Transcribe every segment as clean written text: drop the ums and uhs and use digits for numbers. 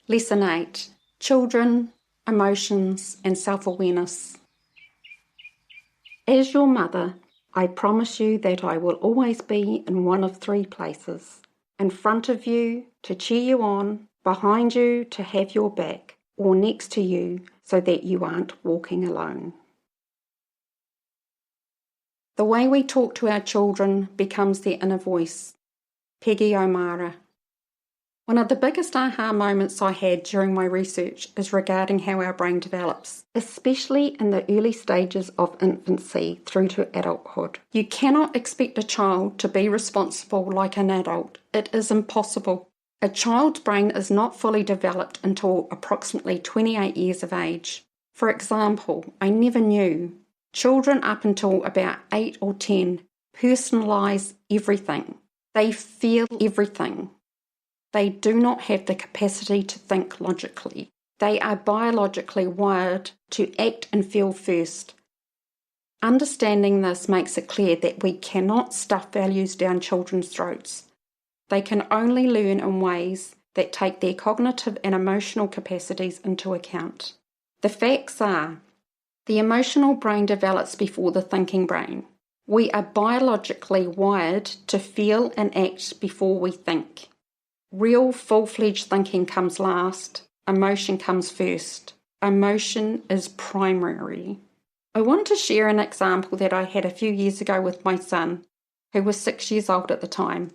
Lesson 8. Children, Emotions and Self-Awareness. As your mother, I promise you that I will always be in one of three places: in front of you to cheer you on, behind you to have your back, or next to you so that you aren't walking alone. The way we talk to our children becomes their inner voice. Peggy O'Mara. One of the biggest aha moments I had during my research is regarding how our brain develops, especially in the early stages of infancy through to adulthood. You cannot expect a child to be responsible like an adult. It is impossible. A child's brain is not fully developed until approximately 28 years of age. For example, I never knew children up until about 8 or 10 personalise everything. They feel everything. They do not have the capacity to think logically. They are biologically wired to act and feel first. Understanding this makes it clear that we cannot stuff values down children's throats. They can only learn in ways that take their cognitive and emotional capacities into account. The facts are, the emotional brain develops before the thinking brain. We are biologically wired to feel and act before we think. Real full-fledged thinking comes last, emotion comes first. Emotion is primary. I want to share an example that I had a few years ago with my son, who was 6 years old at the time.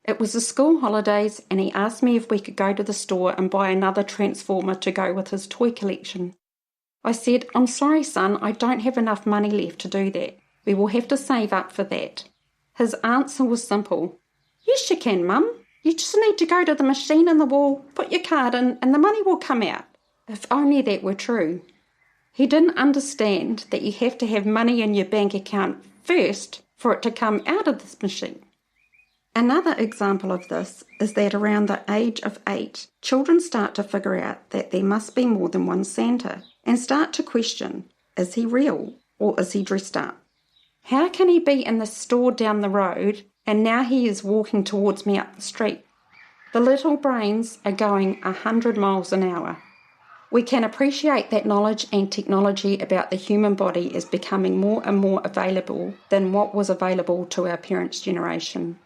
It was the school holidays and he asked me if we could go to the store and buy another transformer to go with his toy collection. I said, "I'm sorry son, I don't have enough money left to do that. We will have to save up for that." His answer was simple. "Yes you can, Mum. You just need to go to the machine in the wall, put your card in, and the money will come out." If only that were true. He didn't understand that you have to have money in your bank account first for it to come out of this machine. Another example of this is that around the age of 8, children start to figure out that there must be more than one Santa and start to question, is he real or is he dressed up? How can he be in the store down the road and now he is walking towards me up the street? The little brains are going 100 miles an hour. We can appreciate that knowledge and technology about the human body is becoming more and more available than what was available to our parents' generation.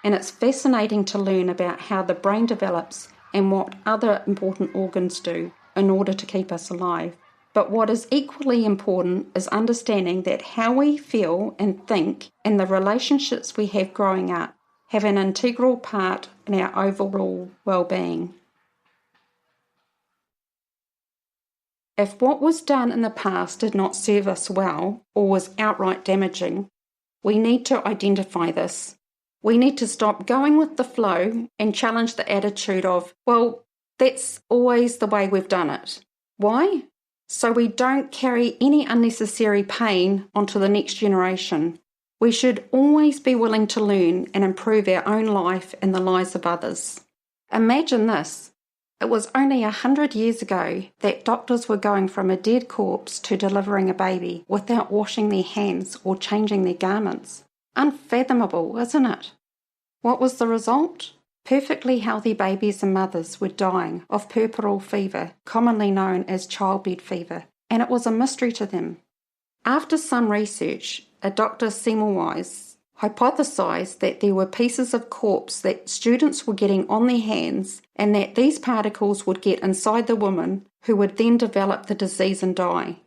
And it's fascinating to learn about how the brain develops and what other important organs do in order to keep us alive. But what is equally important is understanding that how we feel and think and the relationships we have growing up have an integral part in our overall well-being. If what was done in the past did not serve us well or was outright damaging, we need to identify this. We need to stop going with the flow and challenge the attitude of, well, that's always the way we've done it. Why? So we don't carry any unnecessary pain onto the next generation. We should always be willing to learn and improve our own life and the lives of others. Imagine this. It was only 100 years ago that doctors were going from a dead corpse to delivering a baby without washing their hands or changing their garments. Unfathomable, isn't it? What was the result? Perfectly healthy babies and mothers were dying of puerperal fever, commonly known as childbed fever, and it was a mystery to them. After some research, a Dr. Semmelweis hypothesized that there were pieces of corpse that students were getting on their hands and that these particles would get inside the woman who would then develop the disease and die.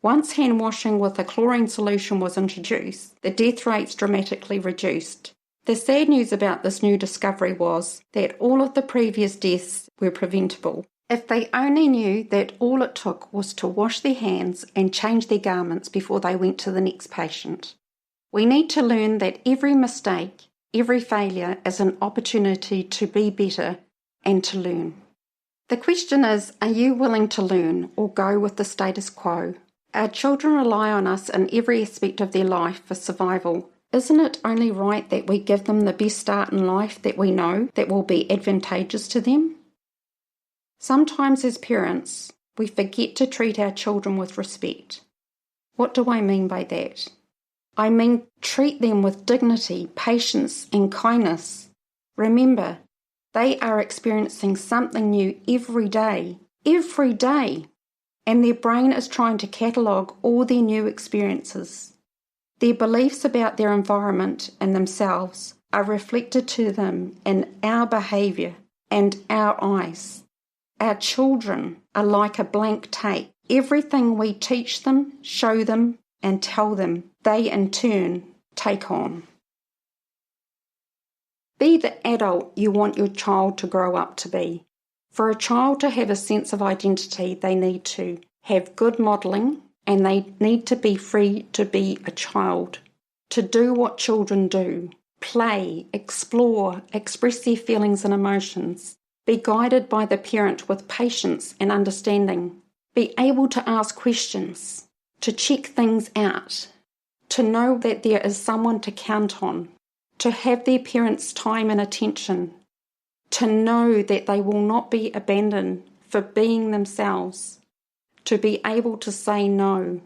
Once hand washing with a chlorine solution was introduced, the death rates dramatically reduced. The sad news about this new discovery was that all of the previous deaths were preventable. If they only knew that all it took was to wash their hands and change their garments before they went to the next patient. We need to learn that every mistake, every failure is an opportunity to be better and to learn. The question is, are you willing to learn or go with the status quo? Our children rely on us in every aspect of their life for survival. Isn't it only right that we give them the best start in life that we know that will be advantageous to them? Sometimes as parents, we forget to treat our children with respect. What do I mean by that? I mean treat them with dignity, patience and kindness. Remember, They are experiencing something new every day, and their brain is trying to catalogue all their new experiences. Their beliefs about their environment and themselves are reflected to them in our behaviour and our eyes. Our children are like a blank tape. Everything we teach them, show them, and tell them, they in turn take on. Be the adult you want your child to grow up to be. For a child to have a sense of identity, they need to have good modelling, and they need to be free to be a child, to do what children do, play, explore, express their feelings and emotions, be guided by the parent with patience and understanding, be able to ask questions, to check things out, to know that there is someone to count on, to have their parents' time and attention, to know that they will not be abandoned for being themselves, to be able to say no.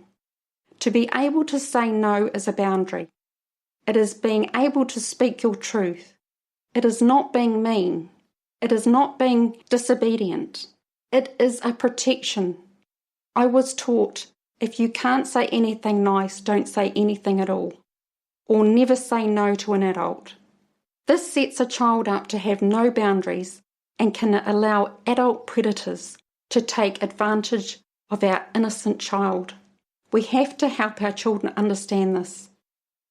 To be able to say no is a boundary. It is being able to speak your truth. It is not being mean. It is not being disobedient. It is a protection. I was taught, if you can't say anything nice, don't say anything at all, or never say no to an adult. This sets a child up to have no boundaries and can allow adult predators to take advantage of our innocent child. We have to help our children understand this.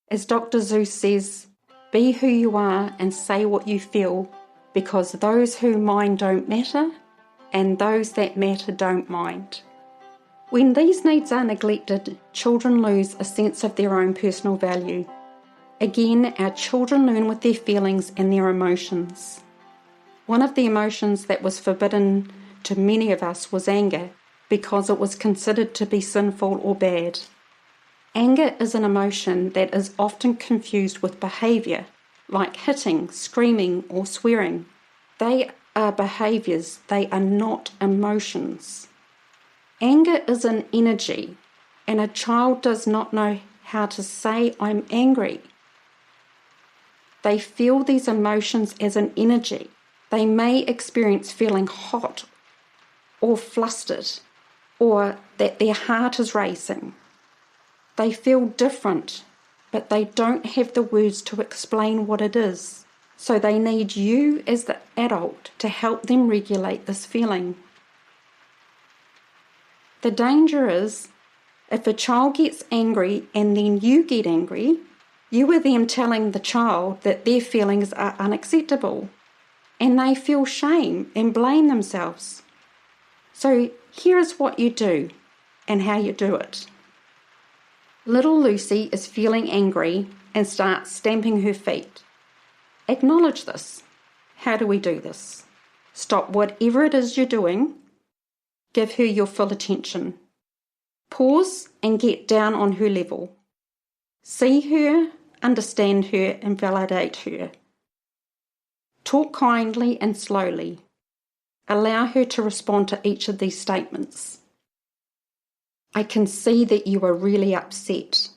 As Dr. Seuss says, be who you are and say what you feel, because those who mind don't matter, and those that matter don't mind. When these needs are neglected, children lose a sense of their own personal value. Again, our children learn with their feelings and their emotions. One of the emotions that was forbidden to many of us was anger, because it was considered to be sinful or bad. Anger is an emotion that is often confused with behaviour, like hitting, screaming, or swearing. They are behaviours, they are not emotions. Anger is an energy, and a child does not know how to say, I'm angry. They feel these emotions as an energy. They may experience feeling hot or flustered, or that their heart is racing. They feel different, but they don't have the words to explain what it is. So they need you as the adult to help them regulate this feeling. The danger is, if a child gets angry and then you get angry, you are then telling the child that their feelings are unacceptable, and they feel shame and blame themselves. So here is what you do and how you do it. Little Lucy is feeling angry and starts stamping her feet. Acknowledge this. How do we do this? Stop whatever it is you're doing. Give her your full attention. Pause and get down on her level. See her, understand her, and validate her. Talk kindly and slowly. Allow her to respond to each of these statements. I can see that you are really upset.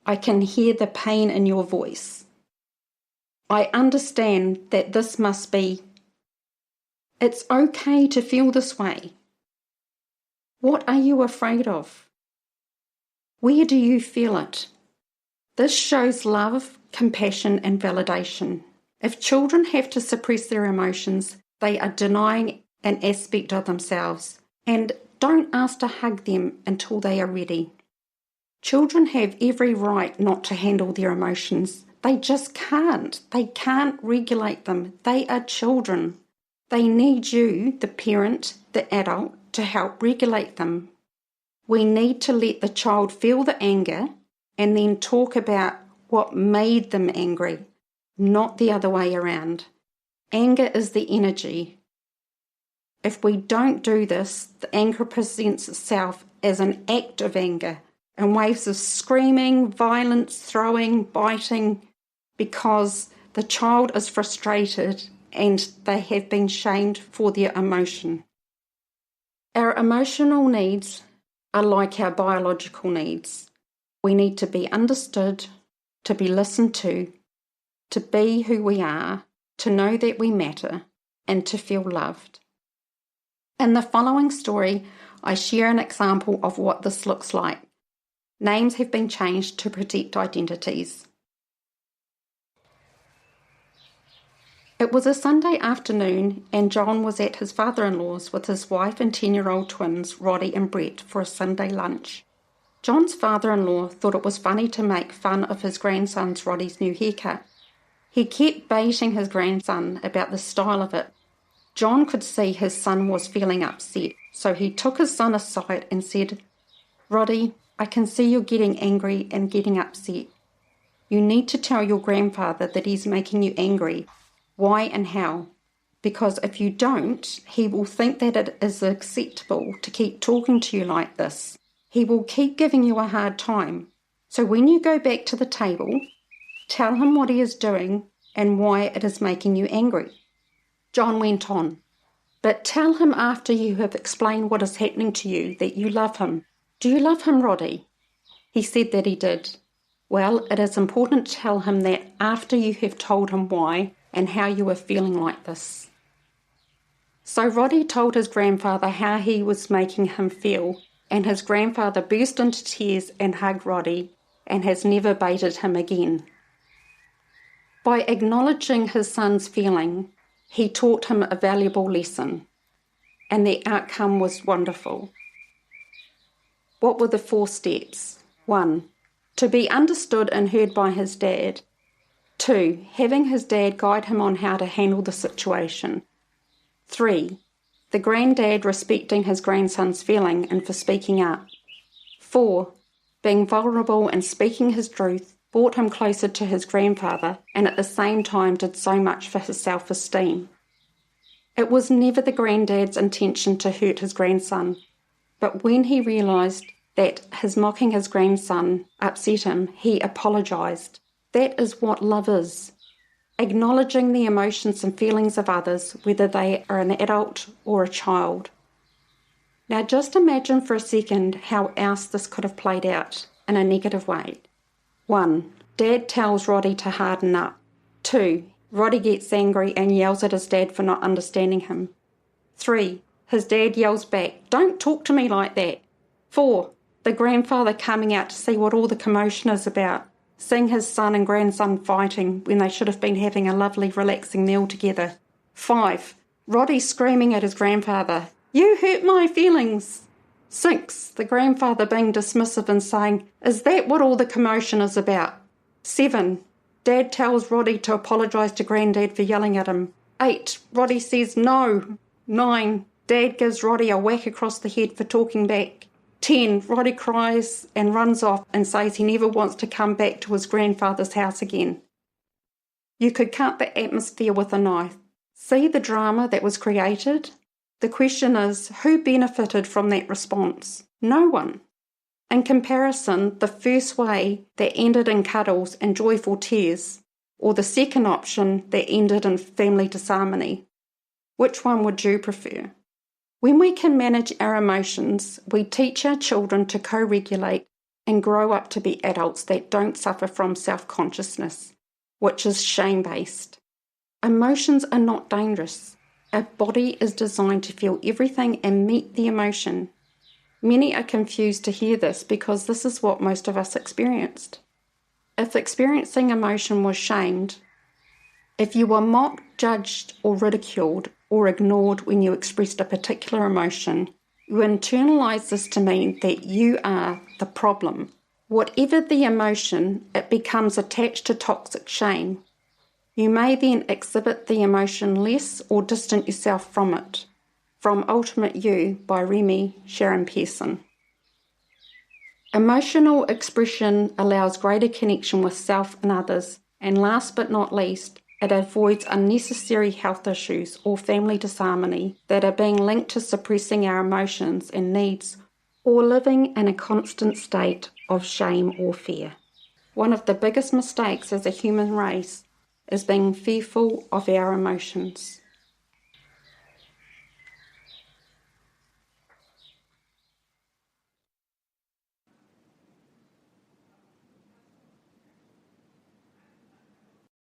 I can hear the pain in your voice. I understand that this must be. It's okay to feel this way. What are you afraid of? Where do you feel it? This shows love, compassion, and validation. If children have to suppress their emotions, they are denying an aspect of themselves, and don't ask to hug them until they are ready. Children have every right not to handle their emotions. They just can't. They can't regulate them. They are children. They need you, the parent, the adult, to help regulate them. We need to let the child feel the anger and then talk about what made them angry, not the other way around. Anger is the energy. If we don't do this, the anger presents itself as an act of anger in waves of screaming, violence, throwing, biting, because the child is frustrated and they have been shamed for their emotion. Our emotional needs are like our biological needs. We need to be understood, to be listened to be who we are, to know that we matter, and to feel loved. In the following story, I share an example of what this looks like. Names have been changed to protect identities. It was a Sunday afternoon, and John was at his father-in-law's with his wife and 10-year-old twins, Roddy and Brett, for a Sunday lunch. John's father-in-law thought it was funny to make fun of his grandson's Roddy's new haircut. He kept baiting his grandson about the style of it. John could see his son was feeling upset, so he took his son aside and said, "Roddy, I can see you're getting angry and getting upset. You need to tell your grandfather that he's making you angry. Why and how? Because if you don't, he will think that it is acceptable to keep talking to you like this. He will keep giving you a hard time. So when you go back to the table, tell him what he is doing and why it is making you angry." John went on, "But tell him after you have explained what is happening to you that you love him. Do you love him, Roddy?" He said that he did. Well, it is important to tell him that after you have told him why and how you are feeling like this. So Roddy told his grandfather how he was making him feel, and his grandfather burst into tears and hugged Roddy and has never baited him again. By acknowledging his son's feeling, he taught him a valuable lesson, and the outcome was wonderful. What were the 4 steps? 1. To be understood and heard by his dad. 2. Having his dad guide him on how to handle the situation. 3. The granddad respecting his grandson's feeling and for speaking up. 4. Being vulnerable and speaking his truth brought him closer to his grandfather and at the same time did so much for his self-esteem. It was never the granddad's intention to hurt his grandson, but when he realised that his mocking his grandson upset him, he apologised. That is what love is. Acknowledging the emotions and feelings of others, whether they are an adult or a child. Now just imagine for a second how else this could have played out in a negative way. 1. Dad tells Roddy to harden up. 2. Roddy gets angry and yells at his dad for not understanding him. 3. His dad yells back, "Don't talk to me like that." 4. The grandfather coming out to see what all the commotion is about, seeing his son and grandson fighting when they should have been having a lovely relaxing meal together. 5. Roddy screaming at his grandfather, "You hurt my feelings." 6. The grandfather being dismissive and saying, "Is that what all the commotion is about?" 7. Dad tells Roddy to apologise to Granddad for yelling at him. 8. Roddy says no. 9. Dad gives Roddy a whack across the head for talking back. 10. Roddy cries and runs off and says he never wants to come back to his grandfather's house again. You could cut the atmosphere with a knife. See the drama that was created? The question is, who benefited from that response? No one. In comparison, the first way that ended in cuddles and joyful tears, or the second option that ended in family disharmony. Which one would you prefer? When we can manage our emotions, we teach our children to co-regulate and grow up to be adults that don't suffer from self-consciousness, which is shame-based. Emotions are not dangerous. Our body is designed to feel everything and meet the emotion. Many are confused to hear this because this is what most of us experienced. If experiencing emotion was shamed, if you were mocked, judged, or ridiculed, or ignored when you expressed a particular emotion, you internalise this to mean that you are the problem. Whatever the emotion, it becomes attached to toxic shame. You may then exhibit the emotion less or distance yourself from it. From Ultimate You by Remy Sharon Pearson. Emotional expression allows greater connection with self and others, and last but not least, it avoids unnecessary health issues or family disharmony that are being linked to suppressing our emotions and needs or living in a constant state of shame or fear. One of the biggest mistakes as a human race is being fearful of our emotions.